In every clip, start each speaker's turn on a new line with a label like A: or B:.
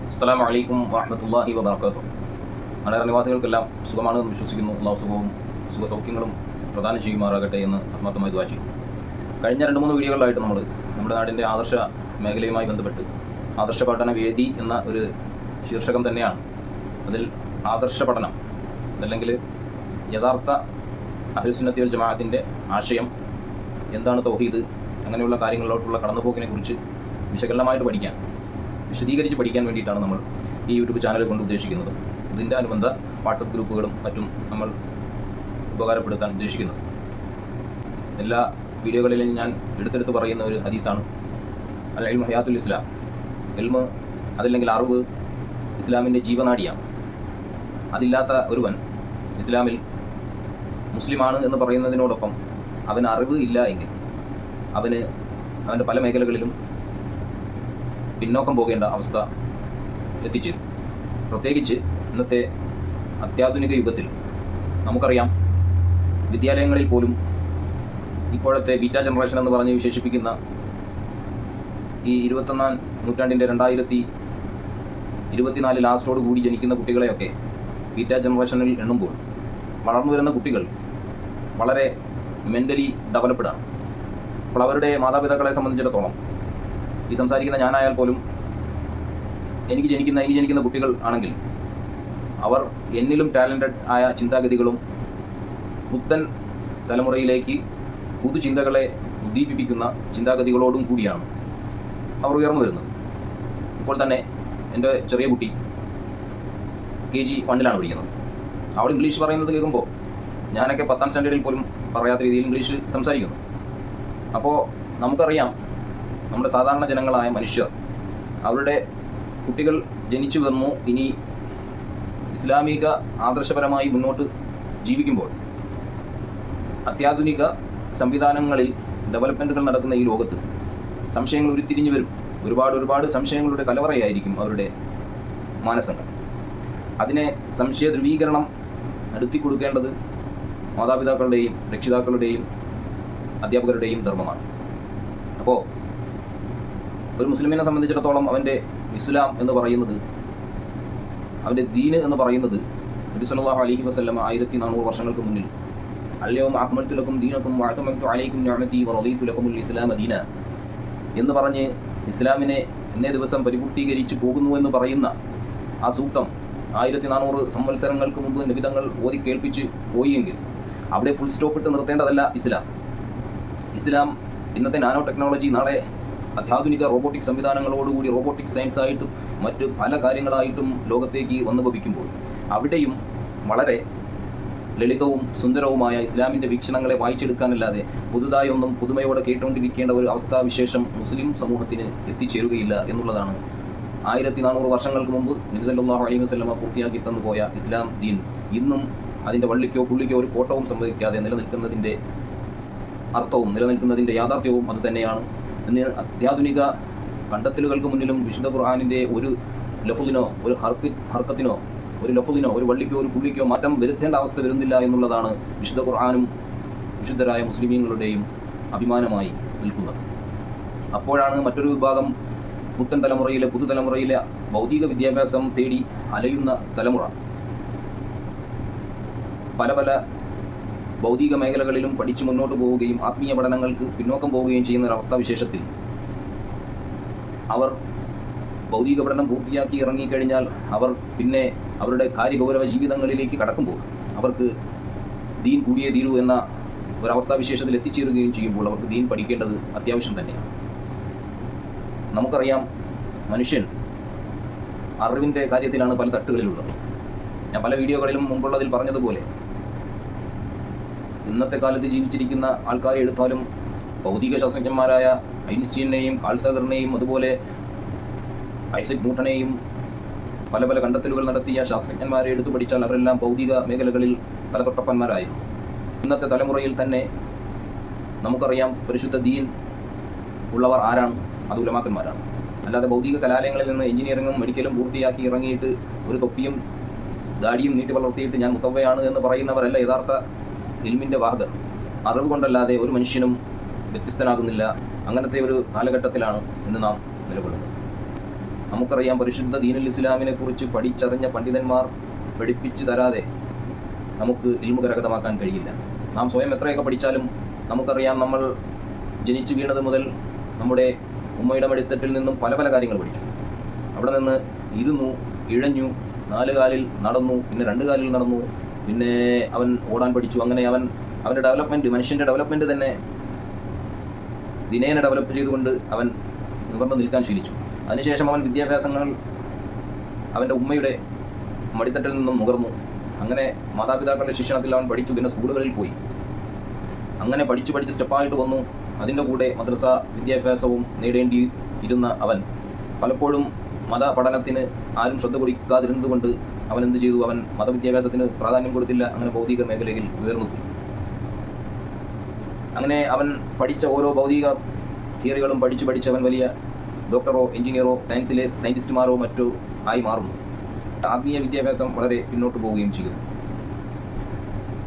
A: അസ്സലാമു അലൈക്കും വറഹ്മത്തുള്ളാഹി വബറകാതുഹു. മലയാള നിവാസികൾക്കെല്ലാം സുഖമാണെന്ന് വിശ്വസിക്കുന്നു. അള്ളാഹു സുഖവും സുഖസൗഖ്യങ്ങളും പ്രദാനം ചെയ്യുമാറാകട്ടെ എന്ന് ആത്മാർത്ഥമായി ദുആ ചെയ്യുന്നു. കഴിഞ്ഞ 2-3 വീഡിയോകളിലായിട്ട് നമ്മുടെ നാടിൻ്റെ ആദർശ മേഖലയുമായി ബന്ധപ്പെട്ട് ആദർശ പഠന വേദി എന്ന ഒരു ശീർഷകം തന്നെയാണ്. അതിൽ ആദർശ പഠനം അല്ലെങ്കിൽ യഥാർത്ഥ അഹ്ലുസുന്നത്തി വൽ ജമാഅത്തിൻ്റെ ആശയം എന്താണ്, തൗഹീദ്, അങ്ങനെയുള്ള കാര്യങ്ങളിലോട്ടുള്ള കടന്നുപോക്കിനെക്കുറിച്ച് വിശകലനമായിട്ട് വിശദീകരിച്ച് പഠിക്കാൻ വേണ്ടിയിട്ടാണ് നമ്മൾ ഈ യൂട്യൂബ് ചാനൽ കൊണ്ട് ഉദ്ദേശിക്കുന്നത്. ഇതിൻ്റെ അനുബന്ധ വാട്സപ്പ് ഗ്രൂപ്പുകളും മറ്റും നമ്മൾ ഉപകാരപ്പെടുത്താൻ ഉദ്ദേശിക്കുന്നത്. എല്ലാ വീഡിയോകളിലും ഞാൻ എടുത്തെടുത്ത് പറയുന്ന ഒരു ഹദീസാണ് അൽ ഇൽമു ഹയാത്തുൽ ഇസ്ലാം. ഇൽമ് അതല്ലെങ്കിൽ അറിവ് ഇസ്ലാമിൻ്റെ ജീവനാഡിയാണ്. അതില്ലാത്ത ഒരുവൻ ഇസ്ലാമിൽ മുസ്ലിമാണ് എന്ന് പറയുന്നതിനോടൊപ്പം അവന് അറിവ് ഇല്ല എങ്കിൽ അവൻ്റെ പല മേഖലകളിലും പിന്നോക്കം പോകേണ്ട അവസ്ഥ എത്തിച്ചേരും. പ്രത്യേകിച്ച് ഇന്നത്തെ അത്യാധുനിക യുഗത്തിൽ നമുക്കറിയാം, വിദ്യാലയങ്ങളിൽ പോലും ഇപ്പോഴത്തെ ബീറ്റാ ജനറേഷൻ എന്ന് പറഞ്ഞ് വിശേഷിപ്പിക്കുന്ന ഈ 21-ാം നൂറ്റാണ്ടിൻ്റെ 2024 ലാസ്റ്റോട് കൂടി ജനിക്കുന്ന കുട്ടികളെയൊക്കെ ബീറ്റാ ജനറേഷനിൽ എണ്ണുമ്പോൾ വളർന്നു വരുന്ന കുട്ടികൾ വളരെ മെൻ്റലി ഡെവലപ്ഡാണ്. അപ്പോൾ അവരുടെ മാതാപിതാക്കളെ സംബന്ധിച്ചിടത്തോളം ഈ സംസാരിക്കുന്ന ഞാനായാൽ പോലും ഇനി ജനിക്കുന്ന കുട്ടികൾ ആണെങ്കിൽ അവർ എന്നിലും ടാലൻറ്റഡ് ആയ ചിന്താഗതികളും പുത്തൻ തലമുറയിലേക്ക് പുതുചിന്തകളെ ഉദ്ദീപിപ്പിക്കുന്ന ചിന്താഗതികളോടും കൂടിയാണ് അവർ ഉയർന്നു വരുന്നത്. ഇപ്പോൾ തന്നെ എൻ്റെ ചെറിയ കുട്ടി KG 1-ലാണ് പഠിക്കുന്നത്. അവൾ ഇംഗ്ലീഷ് പറയുന്നത് കേൾക്കുമ്പോൾ ഞാനൊക്കെ 10ാം സ്റ്റാൻഡേർഡിൽ പോലും പറയാത്ത രീതിയിൽ ഇംഗ്ലീഷ് സംസാരിക്കുന്നു. അപ്പോൾ നമുക്കറിയാം, നമ്മുടെ സാധാരണ ജനങ്ങളായ മനുഷ്യർ അവരുടെ കുട്ടികൾ ജനിച്ചു വന്നു, ഇനി ഇസ്ലാമിക ആദർശപരമായി മുന്നോട്ട് ജീവിക്കുമ്പോൾ അത്യാധുനിക സംവിധാനങ്ങളിൽ ഡെവലപ്മെൻറ്റുകൾ നടക്കുന്ന ഈ ലോകത്ത് സംശയങ്ങൾ ഉരുത്തിരിഞ്ഞു വരും. ഒരുപാട് സംശയങ്ങളുടെ കലവറയായിരിക്കും അവരുടെ മാനസങ്ങൾ. അതിനെ സംശയ ധ്രുവീകരണം നടത്തി കൊടുക്കേണ്ടത് മാതാപിതാക്കളുടെയും രക്ഷിതാക്കളുടെയും അധ്യാപകരുടെയും ധർമ്മമാണ്. അപ്പോൾ ഒരു മുസ്ലിമിനെ സംബന്ധിച്ചിടത്തോളം അവൻ്റെ ഇസ്ലാം എന്ന് പറയുന്നത്, അവൻ്റെ ദീന് എന്ന് പറയുന്നത് നബി സല്ലല്ലാഹു അലൈഹി വസല്ലം 1400 വർഷങ്ങൾക്ക് മുന്നിൽ അൽയൗമ അക്മൽതു ലക്കും ദീനക്കും വഅതമംതു അലൈക്കും നിഅമതി വറദീതു ലക്കുമുൽ ഇസ്ലാമ ദീന എന്ന് പറഞ്ഞ് ഇസ്ലാമിനെ ഇന്നേ ദിവസം പരിപൂർത്തീകരിച്ചു പോകുന്നു എന്ന് പറയുന്ന ആ സൂക്തം 1400 സംവത്സരങ്ങൾക്ക് മുമ്പ് നബിതങ്ങൾ ഓതി കേൾപ്പിച്ച് പോയെങ്കിൽ അവിടെ ഫുൾ സ്റ്റോപ്പ് ഇട്ട് നിർത്തേണ്ടതല്ല ഇസ്ലാം ഇന്നത്തെ നാനോ ടെക്നോളജി, നാളെ അത്യാധുനിക റോബോട്ടിക് സംവിധാനങ്ങളോടുകൂടി റോബോട്ടിക് സയൻസായിട്ടും മറ്റ് പല കാര്യങ്ങളായിട്ടും ലോകത്തേക്ക് വന്നു ഭവിക്കുമ്പോൾ അവിടെയും വളരെ ലളിതവും സുന്ദരവുമായ ഇസ്ലാമിൻ്റെ വീക്ഷണങ്ങളെ വായിച്ചെടുക്കാനല്ലാതെ പുതുതായി ഒന്നും പുതുമയോടെ കേട്ടുകൊണ്ടിരിക്കേണ്ട ഒരു അവസ്ഥാവിശേഷം മുസ്ലിം സമൂഹത്തിന് എത്തിച്ചേരുകയില്ല എന്നുള്ളതാണ് 1400 വർഷങ്ങൾക്ക് മുമ്പ് നബി സല്ലല്ലാഹു അലൈഹി വസല്ലം പൂർത്തിയാക്കി തന്നുപോയ ഇസ്ലാം ദീൻ ഇന്നും അതിൻ്റെ വള്ളിക്കോ പുള്ളിക്കോ ഒരു കോട്ടവും സംഭവിക്കാതെ നിലനിൽക്കുന്നതിൻ്റെ അർത്ഥവും നിലനിൽക്കുന്നതിൻ്റെ യാഥാർത്ഥ്യവും അത് തന്നെയാണ്. ഇന്ന് അത്യാധുനിക കണ്ടെത്തലുകൾക്ക് മുന്നിലും വിശുദ്ധ ഖുർആനിൻ്റെ ഒരു ലഫ്ളിനോ ഒരു ഹർക്കത്തിനോ ഒരു ലഫ്ളിനോ ഒരു വള്ളിക്കോ ഒരു പുള്ളിക്കോ മാറ്റം വരുത്തേണ്ട അവസ്ഥ വരുന്നില്ല എന്നുള്ളതാണ് വിശുദ്ധ ഖുർആനും വിശുദ്ധരായ മുസ്ലിമീങ്ങളുടെയും അഭിമാനമായി നിൽക്കുന്നത്. അപ്പോഴാണ് മറ്റൊരു വിഭാഗം പുതുതലമുറയിലെ ഭൗതിക വിദ്യാഭ്യാസം തേടി അലയുന്ന തലമുറ പല ഭൗതിക മേഖലകളിലും പഠിച്ച് മുന്നോട്ട് പോവുകയും ആത്മീയ പഠനങ്ങൾക്ക് പിന്നോക്കം പോവുകയും ചെയ്യുന്ന ഒരവസ്ഥാവിശേഷത്തിൽ അവർ ഭൗതിക പഠനം പൂർത്തിയാക്കി ഇറങ്ങിക്കഴിഞ്ഞാൽ അവർ പിന്നെ അവരുടെ കാര്യഗൗരവ ജീവിതങ്ങളിലേക്ക് കടക്കുമ്പോൾ അവർക്ക് ദീൻ കൂടിയേ തീരൂ എന്ന ഒരവസ്ഥാവിശേഷത്തിൽ എത്തിച്ചേരുകയും ചെയ്യുമ്പോൾ അവർക്ക് ദീൻ പഠിക്കേണ്ടത് അത്യാവശ്യം തന്നെയാണ്. നമുക്കറിയാം, മനുഷ്യൻ അറിവിൻ്റെ കാര്യത്തിലാണ് പല തട്ടുകളിലുള്ളത്. ഞാൻ പല വീഡിയോകളിലും മുമ്പുള്ളതിൽ പറഞ്ഞതുപോലെ ഇന്നത്തെ കാലത്ത് ജീവിച്ചിരിക്കുന്ന ആൾക്കാരെ എടുത്താലും ഭൗതിക ശാസ്ത്രജ്ഞന്മാരായ ഐൻസ്റ്റീനെയും കാൾസാഗറിനെയും അതുപോലെ ഐസക് ന്യൂട്ടനെയും പല കണ്ടെത്തലുകൾ നടത്തിയ ശാസ്ത്രജ്ഞന്മാരെ എടുത്തു പഠിച്ചാൽ അവരെല്ലാം ഭൗതിക മേഖലകളിൽ തലതൊട്ടപ്പന്മാരായിരുന്നു. ഇന്നത്തെ തലമുറയിൽ തന്നെ നമുക്കറിയാം, പരിശുദ്ധ ദീൻ ഉള്ളവർ ആരാണ്? അത് ഉലമാക്കന്മാരാണ്. അല്ലാതെ ഭൗതിക കലാലയങ്ങളിൽ നിന്ന് എഞ്ചിനീയറിങ്ങും മെഡിക്കലും പൂർത്തിയാക്കി ഇറങ്ങിയിട്ട് ഒരു തൊപ്പിയും ദാടിയും നീട്ടി വളർത്തിയിട്ട് ഞാൻ മുത്തവ്വയാണ് എന്ന് പറയുന്നവരല്ല യഥാർത്ഥ ഇൽമിൻ്റെ വാഹകർ. അറിവ് കൊണ്ടല്ലാതെ ഒരു മനുഷ്യനും വ്യത്യസ്തനാകുന്നില്ല. അങ്ങനത്തെ ഒരു കാലഘട്ടത്തിലാണ് ഇന്ന് നാം നിലകൊള്ളുന്നത്. നമുക്കറിയാം, പരിശുദ്ധ ദീനുൽ ഇസ്ലാമിനെ കുറിച്ച് പഠിച്ചറിഞ്ഞ പണ്ഡിതന്മാർ പഠിപ്പിച്ചു തരാതെ നമുക്ക് ഇൽമു കരഗതമാക്കാൻ കഴിയില്ല. നാം സ്വയം എത്രയൊക്കെ പഠിച്ചാലും നമുക്കറിയാം, നമ്മൾ ജനിച്ചു വീണത് മുതൽ നമ്മുടെ ഉമ്മയുടെ മടിത്തട്ടിൽ നിന്നും പല പല കാര്യങ്ങൾ പഠിച്ചു. അവിടെ നിന്ന് ഇരുന്നു, ഇഴഞ്ഞു, 4 കാലിൽ നടന്നു, പിന്നെ 2 കാലിൽ നടന്നു, പിന്നെ അവൻ ഓടാൻ പഠിച്ചു. അങ്ങനെ അവൻ്റെ ഡെവലപ്മെൻറ്റ്, മനുഷ്യൻ്റെ ഡെവലപ്മെൻറ്റ് തന്നെ ദിനേന ഡെവലപ്പ് ചെയ്തുകൊണ്ട് അവൻ നിവർന്ന് നിൽക്കാൻ ശീലിച്ചു. അതിനുശേഷം അവൻ വിദ്യാഭ്യാസങ്ങൾ അവൻ്റെ ഉമ്മയുടെ മടിത്തട്ടിൽ നിന്നും നുകർന്നു. അങ്ങനെ മാതാപിതാക്കളുടെ ശിക്ഷണത്തിൽ അവൻ പഠിച്ചു. പിന്നെ സ്കൂളുകളിൽ പോയി. അങ്ങനെ പഠിച്ച് സ്റ്റെപ്പായിട്ട് വന്നു. അതിൻ്റെ കൂടെ മദ്രസ വിദ്യാഭ്യാസവും നേടേണ്ടി ഇരുന്ന അവൻ പലപ്പോഴും മതപഠനത്തിന് ആരും ശ്രദ്ധ കൊടുക്കാതിരുന്നതുകൊണ്ട് അവൻ എന്ത് ചെയ്തു? അവൻ മതവിദ്യാഭ്യാസത്തിന് പ്രാധാന്യം കൊടുത്തില്ല. അങ്ങനെ ഭൗതിക മേഖലയിൽ ഉയർന്നു പോയി. അങ്ങനെ അവൻ പഠിച്ച ഓരോ ഭൗതിക തിയറികളും പഠിച്ച് അവൻ വലിയ ഡോക്ടറോ എഞ്ചിനീയറോ സയൻസിലെ സയൻറ്റിസ്റ്റുമാരോ മറ്റോ ആയി മാറുന്നു. ആത്മീയ വിദ്യാഭ്യാസം വളരെ പിന്നോട്ട് പോവുകയും ചെയ്യുന്നു.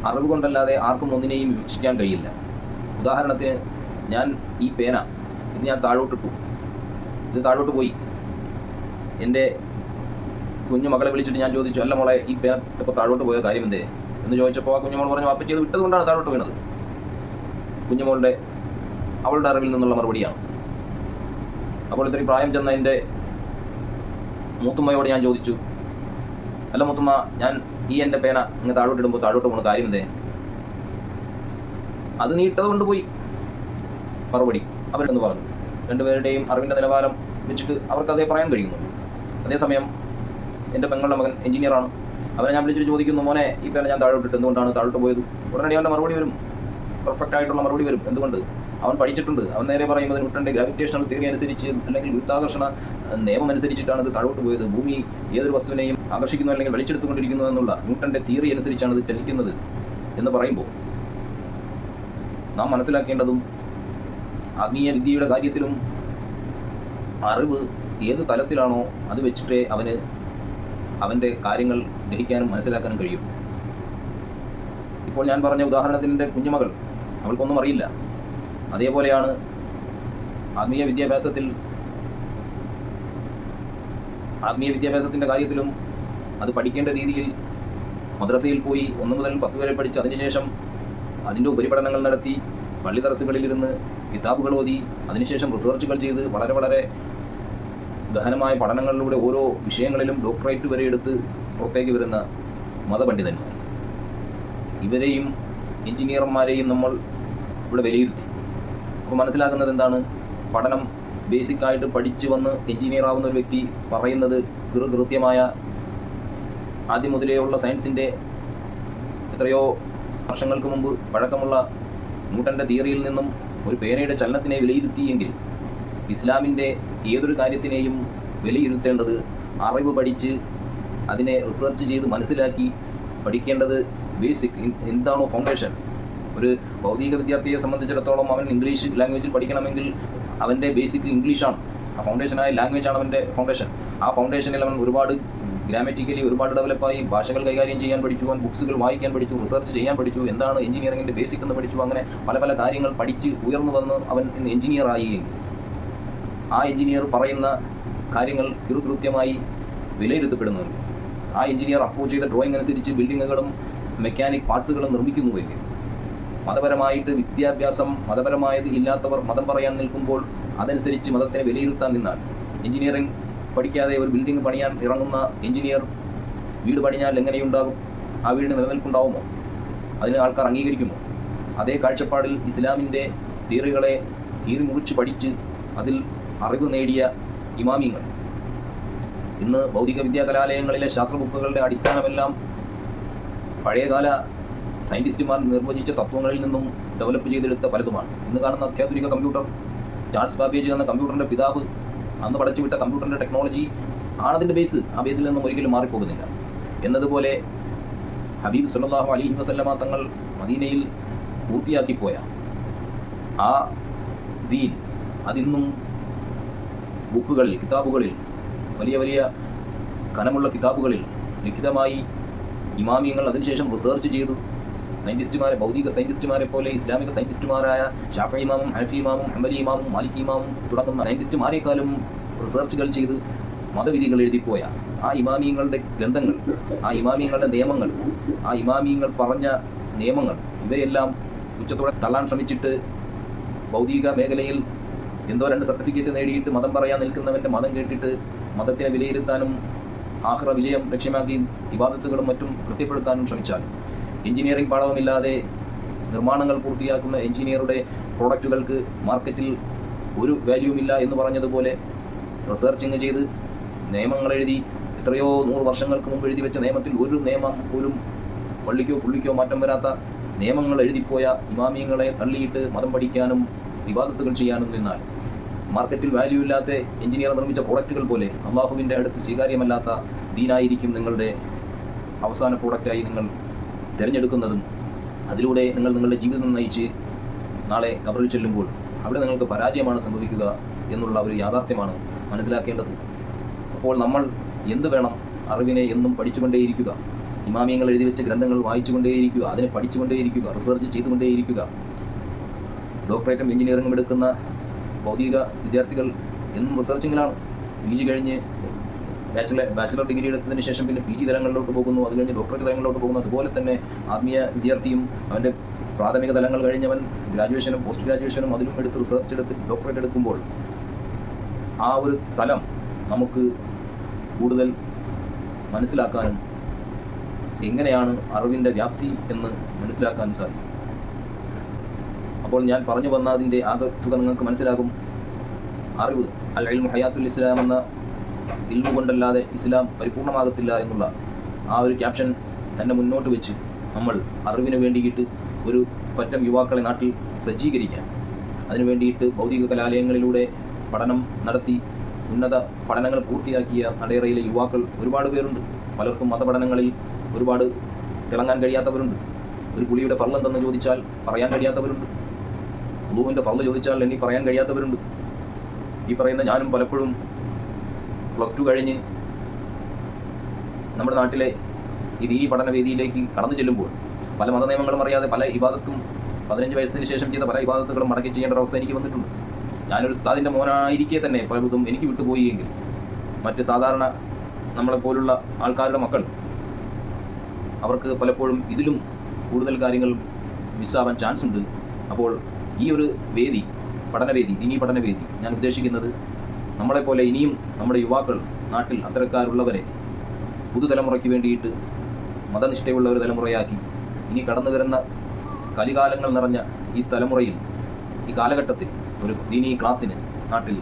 A: അറിവ് കൊണ്ടല്ലാതെ ആർക്കും ഒന്നിനെയും വിവക്ഷിക്കാൻ കഴിയില്ല. ഉദാഹരണത്തിന്, ഞാൻ ഈ പേന ഇത് ഞാൻ താഴോട്ടിട്ടു, ഇത് താഴോട്ട് പോയി. എൻ്റെ കുഞ്ഞു മകളെ വിളിച്ചിട്ട് ഞാൻ ചോദിച്ചു, അല്ല മോളെ, ഈ പേന ഇപ്പോൾ താഴോട്ട് പോയ കാര്യം എന്തേ എന്ന് ചോദിച്ചപ്പോൾ ആ കുഞ്ഞുമോൾ പറഞ്ഞു, വാപ്പച്ചി അത് വിട്ടതുകൊണ്ടാണ് താഴോട്ട് വീണത്. കുഞ്ഞുമോളുടെ അവളുടെ അറിവിൽ നിന്നുള്ള മറുപടിയാണ്. അപ്പോൾ ഇത്രയും പ്രായം ചെന്ന എൻ്റെ മൂത്തുമ്മയോട് ഞാൻ ചോദിച്ചു, അല്ല മൂത്തുമ്മ, ഞാൻ ഈ എൻ്റെ പേന ഇങ്ങനെ താഴോട്ടിടുമ്പോൾ താഴോട്ട് പോകുന്ന കാര്യം എന്തേ? അത് നീ ഇട്ടത് കൊണ്ടുപോയി. മറുപടി അവരെന്ന് പറഞ്ഞു. രണ്ടുപേരുടെയും അറിവിൻ്റെ നിലവാരം വെച്ചിട്ട് അവർക്ക് അതേ പറയാൻ കഴിയുന്നു. അതേസമയം എൻ്റെ പെങ്ങളുടെ മകൻ എഞ്ചിനീയറാണ്. അവനെ ഞാൻ വിളിച്ചിട്ട് ചോദിക്കുന്നു, മോനെ, ഈ പേന ഞാൻ താഴോട്ടിട്ട് എന്തുകൊണ്ടാണ് താഴോട്ട് പോയത്? ഉടനടി അവൻ്റെ മറുപടി വരും, പെർഫെക്റ്റ് ആയിട്ടുള്ള മറുപടി വരും. എന്തുകൊണ്ട്? അവൻ പഠിച്ചിട്ടുണ്ട്. അവൻ നേരെ പറയുമ്പോൾ ന്യൂട്ടൻ്റെ ഗ്രാവിറ്റേഷണൽ തിയറി അനുസരിച്ച്, അല്ലെങ്കിൽ ഗുരുത്വാകർഷണ നിയമം അനുസരിച്ചിട്ടാണ് ഇത് താഴോട്ട് പോയത്. ഭൂമി ഏതൊരു വസ്തുവിനെയും ആകർഷിക്കുന്നു അല്ലെങ്കിൽ വലിച്ചെടുത്തുകൊണ്ടിരിക്കുന്നു എന്നുള്ള ന്യൂട്ടൻ്റെ തിയറി അനുസരിച്ചാണ് ഇത് ചലിക്കുന്നത് എന്ന് പറയുമ്പോൾ നാം മനസ്സിലാക്കേണ്ടതും ആത്മീയ വിദ്യയുടെ കാര്യത്തിലും അറിവ് ഏത് തലത്തിലാണോ അത് വെച്ചിട്ടേ അവന് അവൻ്റെ കാര്യങ്ങൾ ഗ്രഹിക്കാനും മനസ്സിലാക്കാനും കഴിയും. ഇപ്പോൾ ഞാൻ പറഞ്ഞ ഉദാഹരണത്തിൻ്റെ കുഞ്ഞുമകൾ, അവൾക്കൊന്നും അറിയില്ല. അതേപോലെയാണ് ആത്മീയ വിദ്യാഭ്യാസത്തിൻ്റെ കാര്യത്തിലും അത് പഠിക്കേണ്ട രീതിയിൽ മദ്രസയിൽ പോയി 1 മുതൽ 10 വരെ പഠിച്ച് അതിനുശേഷം അതിൻ്റെ ഉപരിപഠനങ്ങൾ നടത്തി പള്ളി ദർസുകളിലിരുന്ന് കിതാബുകൾ ഓതി അതിനുശേഷം റിസർച്ചുകൾ ചെയ്ത് വളരെ വളരെ ഗഹനമായ പഠനങ്ങളിലൂടെ ഓരോ വിഷയങ്ങളിലും ഡോക്ടറേറ്റ് വരെ എടുത്ത് പുറത്തേക്ക് വരുന്ന മതപണ്ഡിതന്മാർ, ഇവരെയും എഞ്ചിനീയർമാരെയും നമ്മൾ ഇവിടെ വിലയിരുത്തി. അപ്പോൾ മനസ്സിലാക്കുന്നത് എന്താണ്? പഠനം ബേസിക്കായിട്ട് പഠിച്ചു വന്ന് എഞ്ചിനീയർ ആവുന്ന ഒരു വ്യക്തി പറയുന്നത് കൃത്യമായ ആദ്യം മുതലേയുള്ള സയൻസിൻ്റെ എത്രയോ വർഷങ്ങൾക്ക് മുമ്പ് പഴക്കമുള്ള ന്യൂട്ടൻ്റെ തിയറിയിൽ നിന്നും ഒരു പേനയുടെ ചലനത്തിനെ വിലയിരുത്തിയെങ്കിൽ ഇസ്ലാമിൻ്റെ ഏതൊരു കാര്യത്തിനെയും വിലയിരുത്തേണ്ടത് അറിവ് പഠിച്ച് അതിനെ റിസർച്ച് ചെയ്ത് മനസ്സിലാക്കി പഠിക്കേണ്ടത് ബേസിക് എന്താണോ ഫൗണ്ടേഷൻ. ഒരു ഭൗതിക വിദ്യാർത്ഥിയെ സംബന്ധിച്ചിടത്തോളം അവൻ ഇംഗ്ലീഷ് ലാംഗ്വേജിൽ പഠിക്കണമെങ്കിൽ അവൻ്റെ ബേസിക് ഇംഗ്ലീഷാണ്. ആ ഫൗണ്ടേഷനായ ലാംഗ്വേജാണ് അവൻ്റെ ഫൗണ്ടേഷൻ. ആ ഫൗണ്ടേഷനിൽ അവൻ ഒരുപാട് ഗ്രാമറ്റിക്കലി ഒരുപാട് ഡെവലപ്പായി ഭാഷകൾ കൈകാര്യം ചെയ്യാൻ പഠിച്ചു, അവൻ ബുക്സുകൾ വായിക്കാൻ പഠിച്ചു, റിസർച്ച് ചെയ്യാൻ പഠിച്ചു, എന്താണ് എഞ്ചിനീയറിംഗിൻ്റെ ബേസിക് എന്ന് പഠിച്ചു. അങ്ങനെ പല പല കാര്യങ്ങൾ പഠിച്ച് ഉയർന്നു വന്ന് അവൻ ഇന്ന് എഞ്ചിനീയറായി. ആ എഞ്ചിനീയർ പറയുന്ന കാര്യങ്ങൾ കൃത്യമായി വിലയിരുത്തപ്പെടുന്നുവെങ്കിൽ, ആ എഞ്ചിനീയർ അപ്രോച്ച് ചെയ്ത ഡ്രോയിങ് അനുസരിച്ച് ബിൽഡിങ്ങുകളും മെക്കാനിക് പാർട്സുകളും നിർമ്മിക്കുന്നുവെങ്കിൽ, മതപരമായിട്ട് വിദ്യാഭ്യാസം മതപരമായത് ഇല്ലാത്തവർ മതം പറയാൻ നിൽക്കുമ്പോൾ അതനുസരിച്ച് മതത്തിനെ വിലയിരുത്താൻ നിന്നാൽ, എഞ്ചിനീയറിംഗ് പഠിക്കാതെ ഒരു ബിൽഡിംഗ് പണിയാൻ ഇറങ്ങുന്ന എഞ്ചിനീയർ വീട് പണിഞ്ഞാൽ എങ്ങനെയുണ്ടാകും? ആ വീടിന് നിലനിൽപ്പുണ്ടാവുമോ? അതിന് ആൾക്കാർ അംഗീകരിക്കുമോ? അതേ കാഴ്ചപ്പാടിൽ ഇസ്ലാമിൻ്റെ തിയറികളെ കീറിമുറിച്ച് പഠിച്ച് അതിൽ അറിവ് നേടിയ ഇമാമിങ്ങൾ ഇന്ന് ഭൗതിക വിദ്യാകലാലയങ്ങളിലെ ശാസ്ത്ര ബുക്കുകളുടെ അടിസ്ഥാനമെല്ലാം പഴയകാല സയൻറ്റിസ്റ്റുമാർ നിർവചിച്ച തത്വങ്ങളിൽ നിന്നും ഡെവലപ്പ് ചെയ്തെടുത്ത പലതുമാണ്. ഇന്ന് കാണുന്ന അത്യാധുനിക കമ്പ്യൂട്ടർ, ചാൾസ് ബാബേജ് എന്ന കമ്പ്യൂട്ടറിൻ്റെ പിതാവ് അന്ന് പഠിച്ചുവിട്ട കമ്പ്യൂട്ടറിൻ്റെ ടെക്നോളജി ആണതിൻ്റെ ബേസ്. ആ ബേസിൽ നിന്നും ഒരിക്കലും മാറിപ്പോകുന്നില്ല. എന്നതുപോലെ ഹബീബ് സല്ലല്ലാഹു അലൈഹി വസല്ലമ തങ്ങൾ മദീനയിൽ പൂർത്തിയാക്കിപ്പോയ ആ ദീൻ അതിന്നും ബുക്കുകളിൽ, കിതാബുകളിൽ, വലിയ വലിയ ഘനമുള്ള കിതാബുകളിൽ ലിഖിതമായി ഇമാമിയങ്ങൾ അതിനുശേഷം റിസർച്ച് ചെയ്തു സയൻറ്റിസ്റ്റുമാരെ, ഭൗതിക സയൻറ്റിസ്റ്റുമാരെ പോലെ ഇസ്ലാമിക സയൻറ്റിസ്റ്റുമാരായ ഷാഫി ഇമാമും, ഹനഫി ഇമാമും, ഹംബലി ഇമാമും, മാലിക് ഇമാമും തുടങ്ങുന്ന സയൻറ്റിസ്റ്റുമാരെക്കാളും റിസർച്ചുകൾ ചെയ്ത് മതവിധികൾ എഴുതിപ്പോയ ആ ഇമാമിയങ്ങളുടെ ഗ്രന്ഥങ്ങൾ, ആ ഇമാമിയങ്ങളുടെ നിയമങ്ങൾ, ആ ഇമാമിയങ്ങൾ പറഞ്ഞ നിയമങ്ങൾ, ഇവയെല്ലാം ഉച്ചത്തോടെ തള്ളാൻ ശ്രമിച്ചിട്ട് ഭൗതിക മേഖലയിൽ എന്തോ 2 സർട്ടിഫിക്കറ്റ് നേടിയിട്ട് മതം പറയാൻ നിൽക്കുന്നവൻ്റെ മതം കേട്ടിട്ട് മതത്തിനെ വിലയിരുത്താനും ആഖിറ വിജയം ലക്ഷ്യമാക്കി ഇബാദത്തുകളും മറ്റും കൃത്യപ്പെടുത്താനും ശ്രമിച്ചാൽ, എഞ്ചിനീയറിംഗ് പാഠവുമില്ലാതെ നിർമ്മാണങ്ങൾ പൂർത്തിയാക്കുന്ന എഞ്ചിനീയറുടെ പ്രോഡക്റ്റുകൾക്ക് മാർക്കറ്റിൽ ഒരു വാല്യൂമില്ല എന്ന് പറഞ്ഞതുപോലെ റിസർച്ചിങ് ചെയ്ത് നിയമങ്ങൾ എഴുതി എത്രയോ 100 വർഷങ്ങൾക്ക് മുമ്പ് എഴുതി വെച്ച നിയമത്തിൽ ഒരു നിയമം പോലും പള്ളിക്കോ പുള്ളിക്കോ മാറ്റം വരാത്ത നിയമങ്ങൾ എഴുതിപ്പോയ ഇമാമിയങ്ങളെ തള്ളിയിട്ട് മതം പഠിക്കാനും ഇബാദത്തുകൾ ചെയ്യാനും നിന്നാൽ മാർക്കറ്റിൽ വാല്യൂ ഇല്ലാത്ത എഞ്ചിനീയർ നിർമ്മിച്ച പ്രോഡക്റ്റുകൾ പോലെ അള്ളാഹുവിൻ്റെ അടുത്ത് സ്വീകാര്യമല്ലാത്ത ദീനായിരിക്കും നിങ്ങളുടെ അവസാന പ്രോഡക്റ്റായി നിങ്ങൾ തിരഞ്ഞെടുക്കുന്നതും. അതിലൂടെ നിങ്ങൾ നിങ്ങളുടെ ജീവിതം നയിച്ച് നാളെ ഖബറിൽ ചെല്ലുമ്പോൾ അവിടെ നിങ്ങൾക്ക് പരാജയമാണ് സംഭവിക്കുക എന്നുള്ള ഒരു യാഥാർത്ഥ്യമാണ് മനസ്സിലാക്കേണ്ടത്. അപ്പോൾ നമ്മൾ എന്ത് വേണം? അറിവിനെ എന്നും പഠിച്ചുകൊണ്ടേയിരിക്കുക, ഇമാമിയങ്ങൾ എഴുതി വെച്ച ഗ്രന്ഥങ്ങൾ വായിച്ചുകൊണ്ടേയിരിക്കുക, അതിനെ പഠിച്ചുകൊണ്ടേയിരിക്കുക, റിസർച്ച് ചെയ്തുകൊണ്ടേയിരിക്കുക. ഡോക്ടറേറ്റും എഞ്ചിനീയറിംഗും എടുക്കുന്ന ഭൗതിക വിദ്യാർത്ഥികൾ എന്നും റിസർച്ചിങ്ങിലാണ്. PG കഴിഞ്ഞ് ബാച്ചിലർ ഡിഗ്രി എടുത്തതിന് ശേഷം പിന്നെ PG തലങ്ങളിലോട്ട് പോകുന്നു, അത് കഴിഞ്ഞ് ഡോക്ടറേറ്റ് തലങ്ങളിലോട്ട് പോകുന്നു. അതുപോലെ തന്നെ ആത്മീയ വിദ്യാർത്ഥിയും അവൻ്റെ പ്രാഥമിക തലങ്ങൾ കഴിഞ്ഞവൻ ഗ്രാജുവേഷനും പോസ്റ്റ് ഗ്രാജുവേഷനും അതിലും എടുത്ത് റിസർച്ച് എടുത്ത് ഡോക്ടറേറ്റ് എടുക്കുമ്പോൾ ആ ഒരു തലം നമുക്ക് കൂടുതൽ മനസ്സിലാക്കാനും എങ്ങനെയാണ് അറിവിൻ്റെ വ്യാപ്തി എന്ന് മനസ്സിലാക്കാനും സാധിക്കും. അപ്പോൾ ഞാൻ പറഞ്ഞു വന്നതിൻ്റെ ആകത്തുക നിങ്ങൾക്ക് മനസ്സിലാകും. അറിവ് അൽ ഇൽമു ഹയാത്തുൽ ഇസ്ലാം എന്ന ഇൽമു കൊണ്ടല്ലാതെ ഇസ്ലാം പരിപൂർണമാകത്തില്ല എന്നുള്ള ആ ഒരു ക്യാപ്ഷൻ തന്നെ മുന്നോട്ട് വെച്ച് നമ്മൾ അറിവിന് വേണ്ടിയിട്ട് ഒരു പറ്റം യുവാക്കളെ നാട്ടിൽ സജ്ജീകരിക്കാൻ, അതിനു വേണ്ടിയിട്ട് ഭൗതിക കലാലയങ്ങളിലൂടെ പഠനം നടത്തി ഉന്നത പഠനങ്ങൾ പൂർത്തിയാക്കിയ നടയറയിലെ യുവാക്കൾ ഒരുപാട് പേരുണ്ട്. പലർക്കും മതപഠനങ്ങളിൽ ഒരുപാട് തിളങ്ങാൻ കഴിയാത്തവരുണ്ട്. ഒരു പുലിയുടെ ഫർള് എന്തെന്ന് ചോദിച്ചാൽ പറയാൻ കഴിയാത്തവരുണ്ട്. വുളൂവിൻ്റെ ഫർള് ചോദിച്ചാൽ എണ്ണി പറയാൻ കഴിയാത്തവരുണ്ട്. ഈ പറയുന്ന ഞാനും പലപ്പോഴും +2 കഴിഞ്ഞ് നമ്മുടെ നാട്ടിലെ ഈ ദീനി പഠനവേദിയിലേക്ക് കടന്നു ചെല്ലുമ്പോൾ പല മതനിയമങ്ങളും അറിയാതെ പല ഇബാദത്തും 15 വയസ്സിന് ശേഷം ചെയ്ത പല ഇബാദത്തുകളും മടക്കി ചെയ്യേണ്ട അവസ്ഥ എനിക്ക് വന്നിട്ടുണ്ട്. ഞാനൊരു ഉസ്താദിൻ്റെ മോനായിരിക്കെ തന്നെ പലതും എനിക്ക് വിട്ടുപോയി എങ്കിൽ മറ്റ് സാധാരണ നമ്മളെപ്പോലുള്ള ആൾക്കാരുടെ മക്കൾ അവർക്ക് പലപ്പോഴും ഇതിലും കൂടുതൽ കാര്യങ്ങൾ മിസ്സാവാൻ ചാൻസ് ഉണ്ട്. അപ്പോൾ ഈ ഒരു വേദി, പഠനവേദി, ദീനി പഠനവേദി, ഞാൻ ഉദ്ദേശിക്കുന്നത് നമ്മളെപ്പോലെ ഇനിയും നമ്മുടെ യുവാക്കൾ നാട്ടിൽ അത്തരക്കാരുള്ളവരെ പുതുതലമുറയ്ക്ക് വേണ്ടിയിട്ട് മതനിഷ്ഠയുള്ള ഒരു തലമുറയാക്കി ഇനി കടന്നു വരുന്ന കലികാലങ്ങൾ നിറഞ്ഞ ഈ തലമുറയിൽ, ഈ കാലഘട്ടത്തിൽ ഒരു ദീനി ക്ലാസ്സിന് നാട്ടിൽ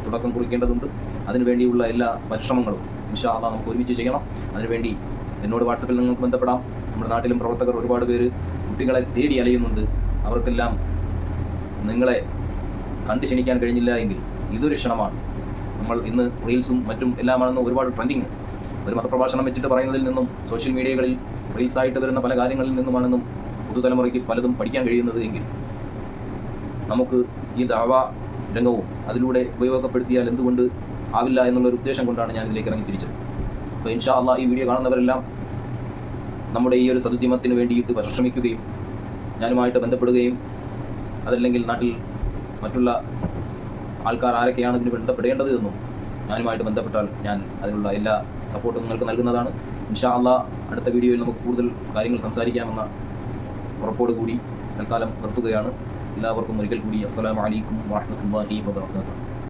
A: തുടക്കം കുറിക്കേണ്ടതുണ്ട്. അതിനുവേണ്ടിയുള്ള എല്ലാ പരിശ്രമങ്ങളും ഇൻഷാ അല്ലാഹ് നമുക്ക് ഒരുമിച്ച് ചെയ്യണം. അതിനുവേണ്ടി എന്നോട് വാട്സപ്പിൽ നിങ്ങൾക്ക് ബന്ധപ്പെടാം. നമ്മുടെ നാട്ടിലും പ്രവർത്തകർ ഒരുപാട് പേര് കുട്ടികളെ തേടി അലയുന്നുണ്ട്. അവർക്കെല്ലാം നിങ്ങളെ കണ്ടു ക്ഷണിക്കാൻ കഴിഞ്ഞില്ല എങ്കിൽ ഇതൊരു ക്ഷണമാണ്. നമ്മൾ ഇന്ന് റീൽസും മറ്റും എല്ലാമാണെന്ന് ഒരുപാട് ട്രെൻഡിങ്, ഒരു മതപ്രഭാഷണം വെച്ചിട്ട് പറയുന്നതിൽ നിന്നും സോഷ്യൽ മീഡിയകളിൽ റീൽസായിട്ട് വരുന്ന പല കാര്യങ്ങളിൽ നിന്നുമാണെന്നും പുതുതലമുറയ്ക്ക് പലതും പഠിക്കാൻ കഴിയുന്നത് എങ്കിൽ നമുക്ക് ഈ ദഅവാ രംഗവും അതിലൂടെ ഉപയോഗപ്പെടുത്തിയാൽ എന്തുകൊണ്ട് ആവില്ല എന്നുള്ളൊരു ഉദ്ദേശം കൊണ്ടാണ് ഞാൻ ഇതിലേക്ക് ഇറങ്ങി തിരിച്ചത്. അപ്പോൾ ഇൻഷാ അല്ലാഹ് ഈ വീഡിയോ കാണുന്നവരെല്ലാം നമ്മുടെ ഈ ഒരു സദുദ്യമത്തിന് വേണ്ടിയിട്ട് പരിശ്രമിക്കുകയും ഞാനുമായിട്ട് ബന്ധപ്പെടുകയും, അതല്ലെങ്കിൽ നാട്ടിൽ മറ്റുള്ള ആൾക്കാർ ആരൊക്കെയാണ് ഇതിന് ബന്ധപ്പെടേണ്ടത് എന്നും ഞാനുമായിട്ട് ബന്ധപ്പെട്ടാൽ ഞാൻ അതിനുള്ള എല്ലാ സപ്പോർട്ടും നിങ്ങൾക്ക് നൽകുന്നതാണ്. ഇൻഷാ അല്ലാഹ് അടുത്ത വീഡിയോയിൽ നമുക്ക് കൂടുതൽ കാര്യങ്ങൾ സംസാരിക്കാമെന്ന ഉറപ്പോടുകൂടി തൽക്കാലം നിർത്തുകയാണ്. എല്ലാവർക്കും ഒരിക്കൽ കൂടി അസ്സലാമു അലൈക്കും വറഹ്മത്തുള്ളാഹി വബറകാതുഹു.